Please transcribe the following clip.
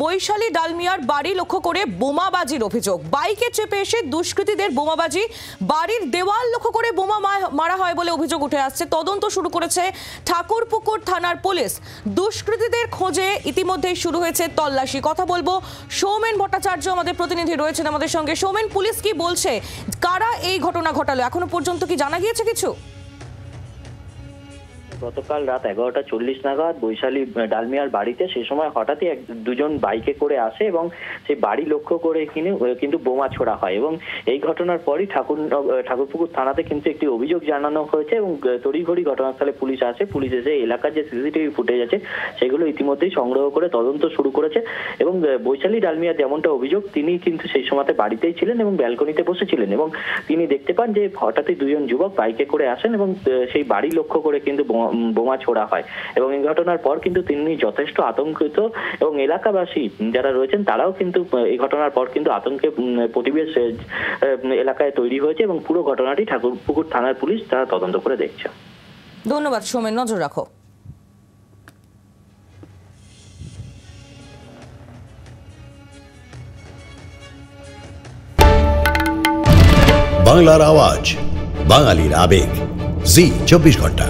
বৈশালী ডালমিয়ার বাড়ি লক্ষ্য করে বোমাবাজির অভিযোগ। বাইকে চেপে এসে দুষ্কৃতীদের বোমাবাজি, বাড়ির দেওয়াল লক্ষ্য করে বোমা মারা হয় বলে অভিযোগ উঠে আসছে। তদন্ত শুরু করেছে ঠাকুরপুকুর থানার পুলিশ। দুষ্কৃতীদের খোঁজে ইতিমধ্যেই শুরু হয়েছে তল্লাশি। কথা বলবো সৌমেন ভট্টাচার্য, আমাদের প্রতিনিধি রয়েছেন আমাদের সঙ্গে। সৌমেন, পুলিশ কি বলছে, কারা এই ঘটনা ঘটালো, এখনো পর্যন্ত কি জানা গিয়েছে কিছু? গতকাল রাত 11:40 নাগাদ বৈশালী ডালমিয়ার বাড়িতে সেই সময় হঠাৎই দুজন বাইকে করে আসে এবং সেই বাড়ি লক্ষ্য করে কিন্তু বোমা ছোড়া হয় এবং এই ঘটনার পরই ঠাকুরপুকুর থানাতে কিন্তু একটি অভিযোগ জানানো হয়েছে এবং তড়িঘড়ি ঘটনাস্থলে পুলিশ আসে। পুলিশ এসে এলাকার যে সিসিটিভি ফুটেজ আছে সেগুলো ইতিমধ্যেই সংগ্রহ করে তদন্ত শুরু করেছে এবং বৈশালী ডালমিয়া যেমনটা অভিযোগ, তিনি কিন্তু সেই সময় বাড়িতেই ছিলেন এবং ব্যালকনিতে বসেছিলেন এবং তিনি দেখতে পান যে হঠাৎই দুজন যুবক বাইকে করে আসেন এবং সেই বাড়ি লক্ষ্য করে কিন্তু বোমা ছোড়া হয় এবং এই ঘটনার পর কিন্তু তিনি যথেষ্ট আতঙ্কিত এবং এলাকাবাসী যারা রয়েছেন তারাও কিন্তু এই ঘটনার পর কিন্তু আতঙ্কে পরিবেশ এলাকায় তৈরি হয়েছে এবং পুরো ঘটনাটি ঠাকুরপুকুর থানার পুলিশ তারা তদন্ত করে দেখছে। ধন্যবাদ সৌমেন, নজর রাখো। বাংলার আওয়াজ, বাঙালির আবেগ, জি 24 ঘন্টা।